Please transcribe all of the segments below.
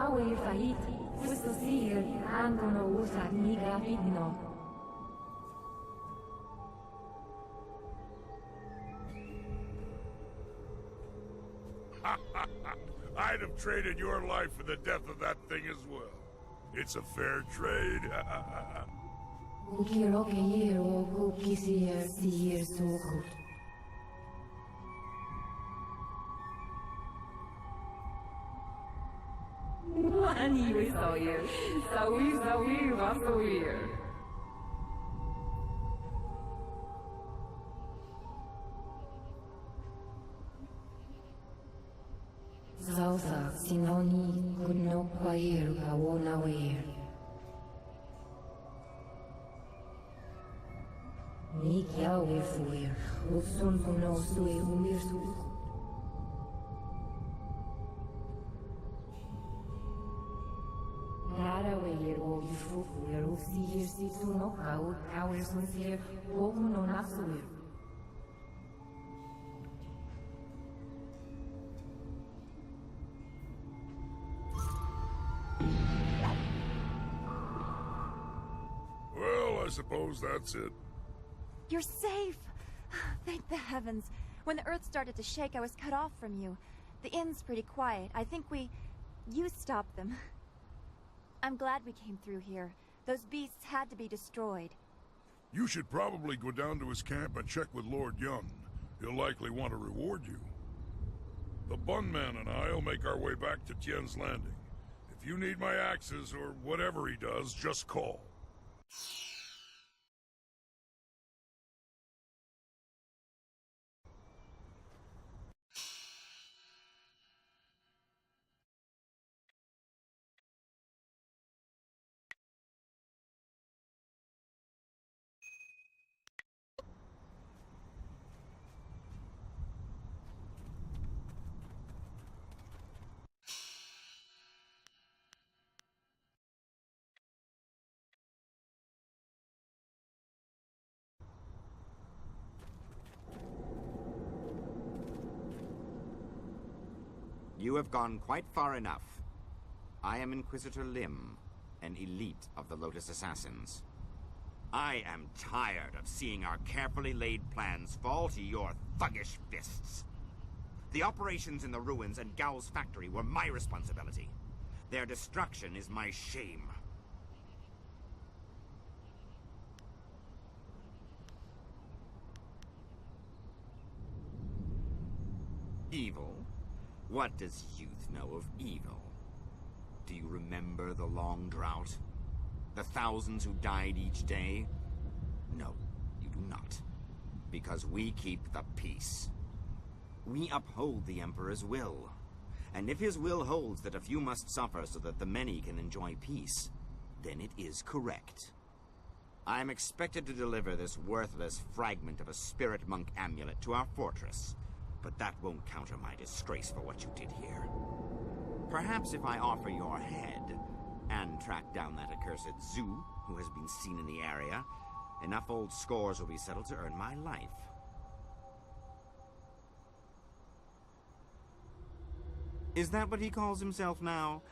Awe Fahiti, questo Seer, Angono Usa Niga Pidno. I'd have traded your life for the death of that thing as well. It's a fair trade. Ukiroke Yero, Ukisier, Seer Sukut. Money we saw you. Sawi, Vasoir. Zausa, Sinoni, could no choir, Gawona wear. Nikia we fuir, Usun Funo Sui Umirsu. Nara weir, O Yufuir, Usi, Situno, How, Towers, Unfear, Woguno Nasuir. Well, I suppose that's it. You're safe! Thank the heavens. When the earth started to shake, I was cut off from you. The inn's pretty quiet. I think you stopped them. I'm glad we came through here. Those beasts had to be destroyed. You should probably go down to his camp and check with Lord Young. He'll likely want to reward you. The Bunman and I'll make our way back to Tien's Landing. If you need my axes or whatever he does, just call. You have gone quite far enough. I am Inquisitor Lim, an elite of the Lotus Assassins. I am tired of seeing our carefully laid plans fall to your thuggish fists. The operations in the ruins and Gao's factory were my responsibility. Their destruction is my shame. Evil? What does youth know of evil? Do you remember the long drought? The thousands who died each day? No, you do not. Because we keep the peace. We uphold the Emperor's will. And if his will holds that a few must suffer so that the many can enjoy peace, then it is correct. I am expected to deliver this worthless fragment of a spirit monk amulet to our fortress. But that won't counter my disgrace for what you did here. Perhaps if I offer your head, and track down that accursed Zhu who has been seen in the area, enough old scores will be settled to earn my life. Is that what he calls himself now?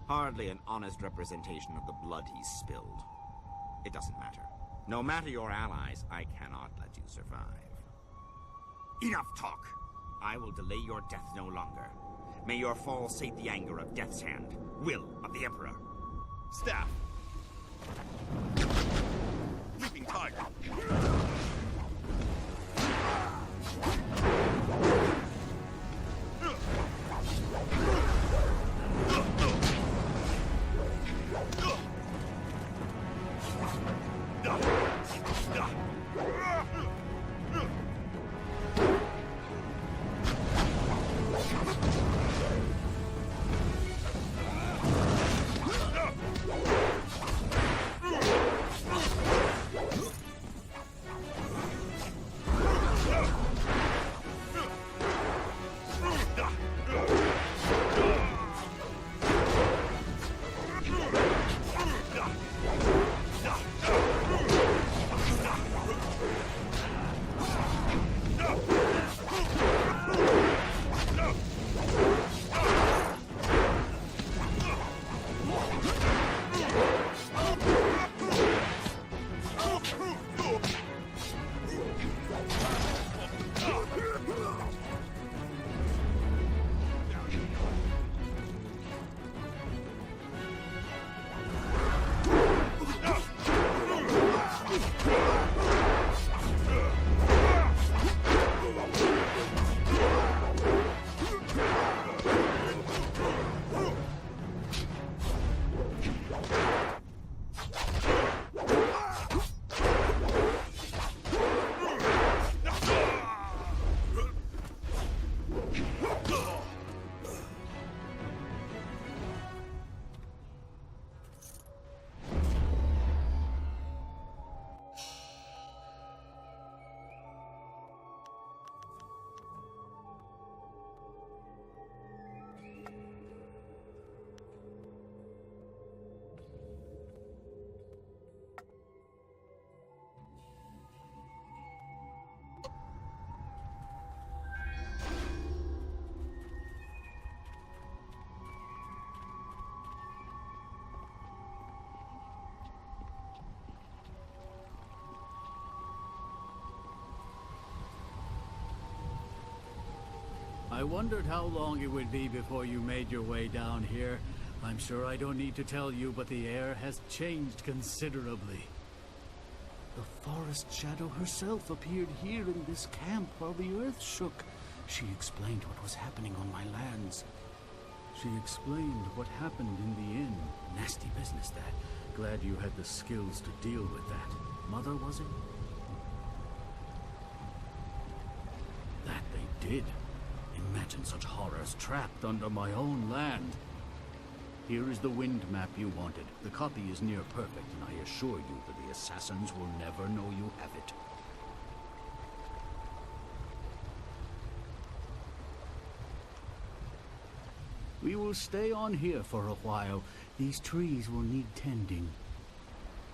Hardly an honest representation of the blood he's spilled. It doesn't matter. No matter your allies, I cannot let you survive. Enough talk! I will delay your death no longer. May your fall sate the anger of Death's Hand, will of the Emperor. Staff! Leaping Tiger! I wondered how long it would be before you made your way down here. I'm sure I don't need to tell you, but the air has changed considerably. The forest shadow herself appeared here in this camp while the earth shook. She explained what was happening on my lands. She explained what happened in the inn. Nasty business, that. Glad you had the skills to deal with that. Mother, was it? That they did. Imagine such horrors trapped under my own land. Here is the wind map you wanted. The copy is near perfect, and I assure you that the assassins will never know you have it. We will stay on here for a while. These trees will need tending.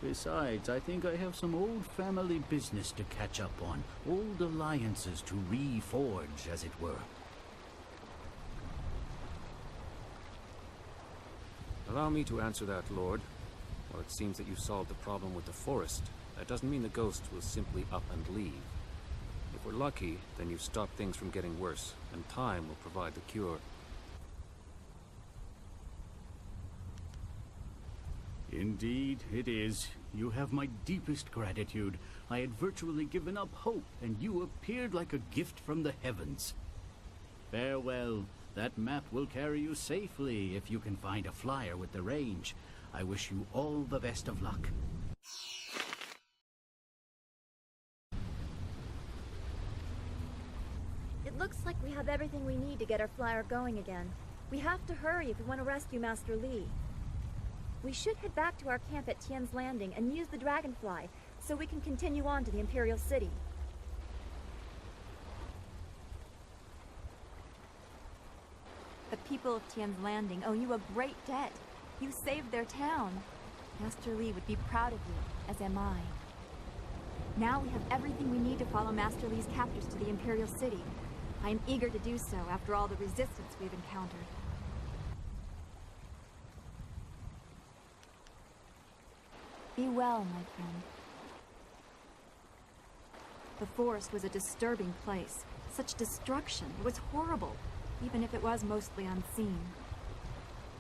Besides, I think I have some old family business to catch up on. Old alliances to reforge, as it were. Allow me to answer that, Lord. While it seems that you solved the problem with the forest, that doesn't mean the ghost will simply up and leave. If we're lucky, then you've stopped things from getting worse, and time will provide the cure. Indeed, it is. You have my deepest gratitude. I had virtually given up hope, and you appeared like a gift from the heavens. Farewell. That map will carry you safely if you can find a flyer with the range. I wish you all the best of luck. It looks like we have everything we need to get our flyer going again. We have to hurry if we want to rescue Master Li. We should head back to our camp at Tien's Landing and use the Dragonfly so we can continue on to the Imperial City. The people of Tien's Landing owe you a great debt. You saved their town. Master Li would be proud of you, as am I. Now we have everything we need to follow Master Li's captors to the Imperial City. I am eager to do so after all the resistance we've encountered. Be well, my friend. The forest was a disturbing place. Such destruction. It was horrible, even if it was mostly unseen.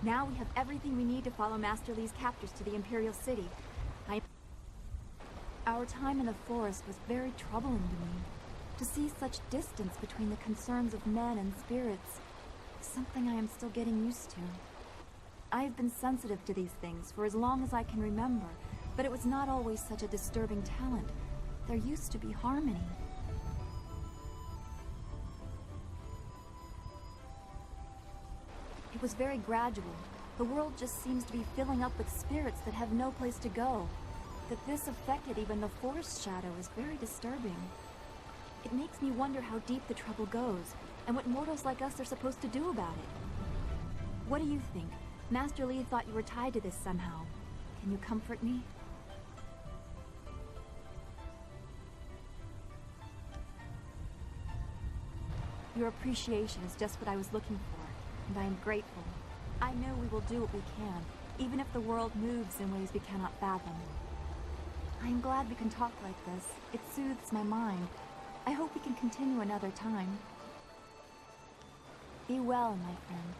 Now we have everything we need to follow Master Li's captors to the Imperial City. Our time in the forest was very troubling to me. To see such distance between the concerns of men and spirits is something I am still getting used to. I have been sensitive to these things for as long as I can remember, but it was not always such a disturbing talent. There used to be harmony. It was very gradual. The world just seems to be filling up with spirits that have no place to go. That this affected even the forest shadow is very disturbing. It makes me wonder how deep the trouble goes, and what mortals like us are supposed to do about it. What do you think? Master Li thought you were tied to this somehow. Can you comfort me? Your appreciation is just what I was looking for, and I am grateful. I know we will do what we can, even if the world moves in ways we cannot fathom. I am glad we can talk like this. It soothes my mind. I hope we can continue another time. Be well, my friend.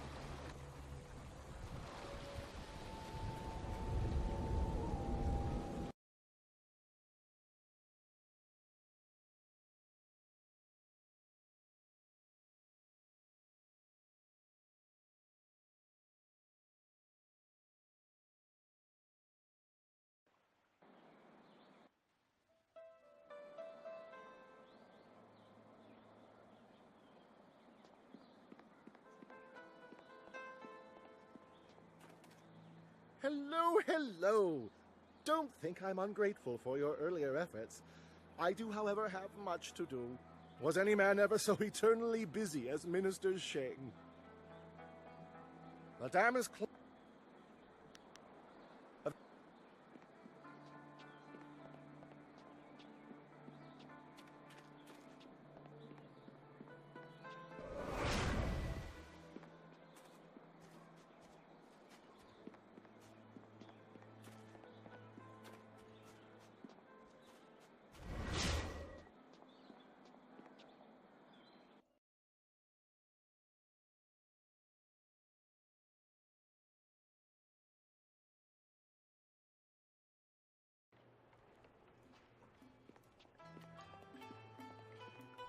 Hello, hello! Don't think I'm ungrateful for your earlier efforts. I do, however, have much to do. Was any man ever so eternally busy as Minister Sheng? The dam is closed.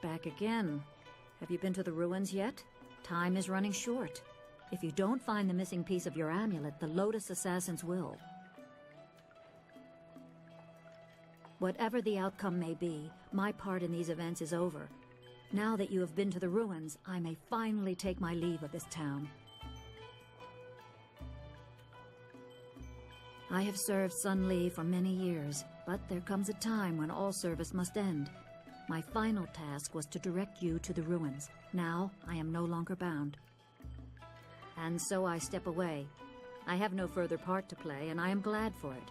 Back again. Have you been to the ruins yet? Time is running short. If you don't find the missing piece of your amulet, the Lotus Assassins will. Whatever the outcome may be, my part in these events is over. Now that you have been to the ruins, I may finally take my leave of this town. I have served Sun Li for many years, but there comes a time when all service must end. My final task was to direct you to the ruins. Now, I am no longer bound. And so I step away. I have no further part to play, and I am glad for it.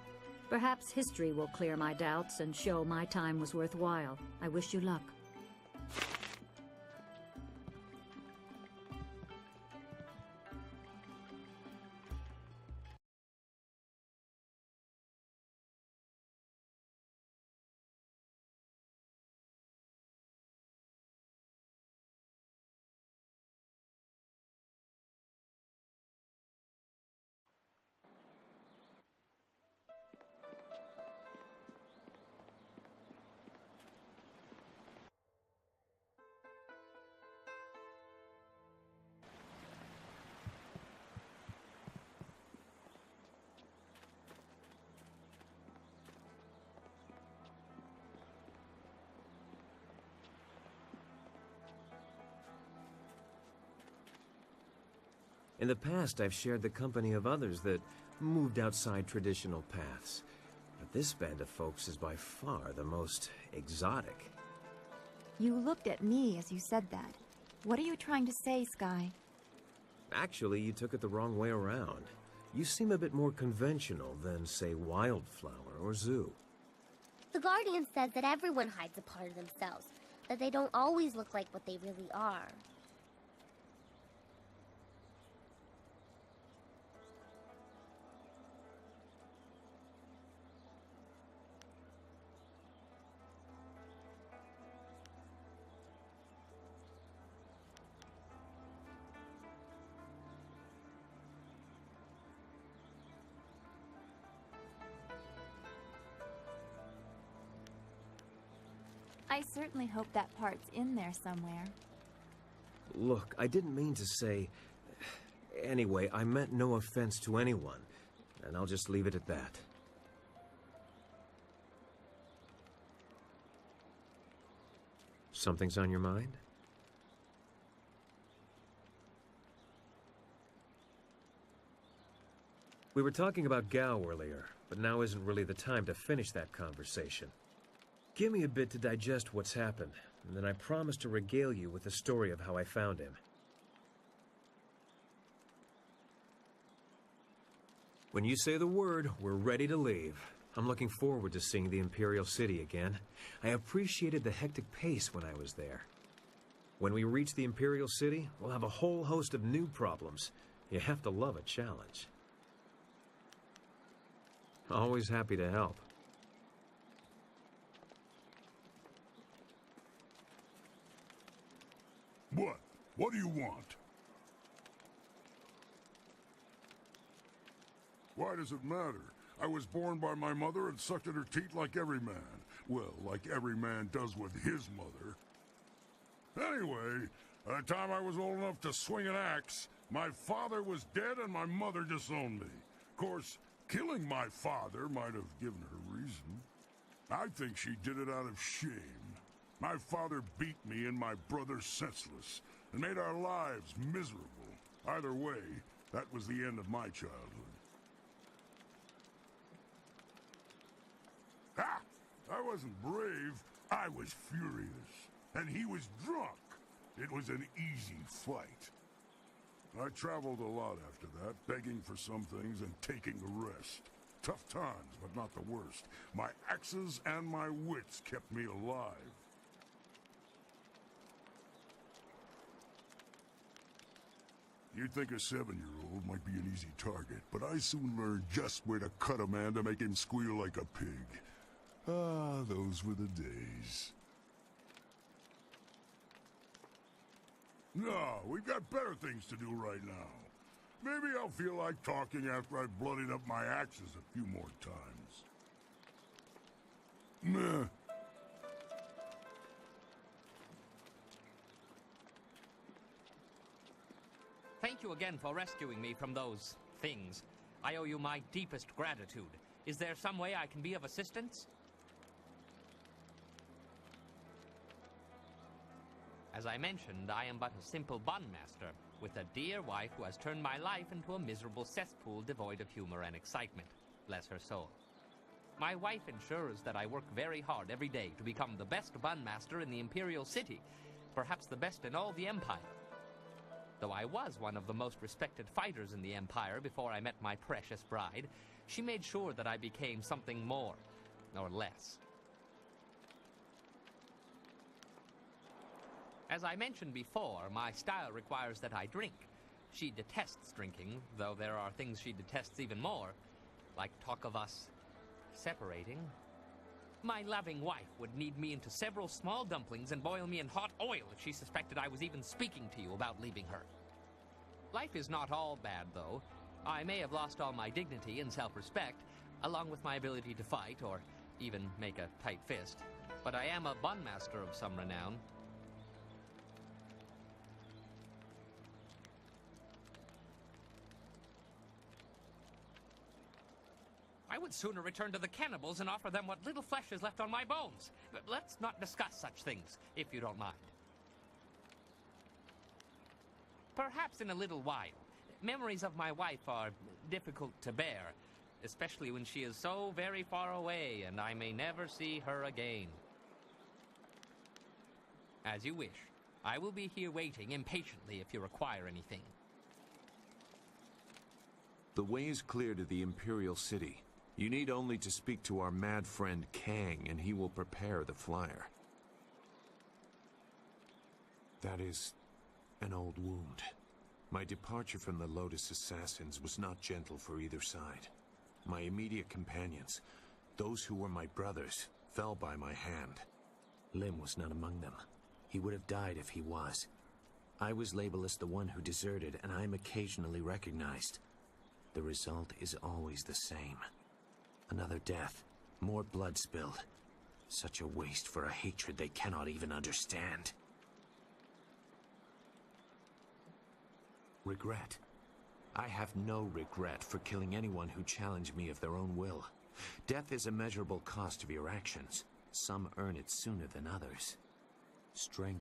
Perhaps history will clear my doubts and show my time was worthwhile. I wish you luck. In the past, I've shared the company of others that moved outside traditional paths. But this band of folks is by far the most exotic. You looked at me as you said that. What are you trying to say, Sky? Actually, you took it the wrong way around. You seem a bit more conventional than, say, Wildflower or Zoo. The Guardian says that everyone hides a part of themselves, that they don't always look like what they really are. I certainly hope that part's in there somewhere. Look, I didn't mean to say... Anyway, I meant no offense to anyone, and I'll just leave it at that. Something's on your mind? We were talking about Gao earlier, but now isn't really the time to finish that conversation. Give me a bit to digest what's happened, and then I promise to regale you with the story of how I found him. When you say the word, we're ready to leave. I'm looking forward to seeing the Imperial City again. I appreciated the hectic pace when I was there. When we reach the Imperial City, we'll have a whole host of new problems. You have to love a challenge. Always happy to help. What? What do you want? Why does it matter? I was born by my mother and sucked at her teat like every man. Well, like every man does with his mother. Anyway, by the time I was old enough to swing an axe, my father was dead and my mother disowned me. Of course, killing my father might have given her reason. I think she did it out of shame. My father beat me and my brother senseless, and made our lives miserable. Either way, that was the end of my childhood. Ha! I wasn't brave, I was furious. And he was drunk. It was an easy fight. I traveled a lot after that, begging for some things and taking the rest. Tough times, but not the worst. My axes and my wits kept me alive. You'd think a 7-year-old might be an easy target, but I soon learned just where to cut a man to make him squeal like a pig. Ah, those were the days. No, we've got better things to do right now. Maybe I'll feel like talking after I've bloodied up my axes a few more times. Meh. Thank you again for rescuing me from those things. I owe you my deepest gratitude. Is there some way I can be of assistance? As I mentioned, I am but a simple bun master, with a dear wife who has turned my life into a miserable cesspool devoid of humor and excitement. Bless her soul. My wife ensures that I work very hard every day to become the best bun master in the Imperial City, perhaps the best in all the Empire. Though I was one of the most respected fighters in the Empire before I met my precious bride, she made sure that I became something more, or less. As I mentioned before, my style requires that I drink. She detests drinking, though there are things she detests even more, like talk of us separating. My loving wife would knead me into several small dumplings and boil me in hot oil if she suspected I was even speaking to you about leaving her. Life is not all bad, though. I may have lost all my dignity and self-respect, along with my ability to fight, or even make a tight fist. But I am a bun master of some renown. I would sooner return to the cannibals and offer them what little flesh is left on my bones. But let's not discuss such things, if you don't mind. Perhaps in a little while. Memories of my wife are difficult to bear, especially when she is so very far away and I may never see her again. As you wish. I will be here waiting impatiently if you require anything. The way is clear to the Imperial City. You need only to speak to our mad friend Kang, and he will prepare the flyer. That is an old wound. My departure from the Lotus Assassins was not gentle for either side. My immediate companions, those who were my brothers, fell by my hand. Lim was not among them. He would have died if he was. I was labeled as the one who deserted, and I am occasionally recognized. The result is always the same. Another death, more blood spilled. Such a waste for a hatred they cannot even understand. Regret. I have no regret for killing anyone who challenged me of their own will. Death is a measurable cost of your actions. Some earn it sooner than others. Strength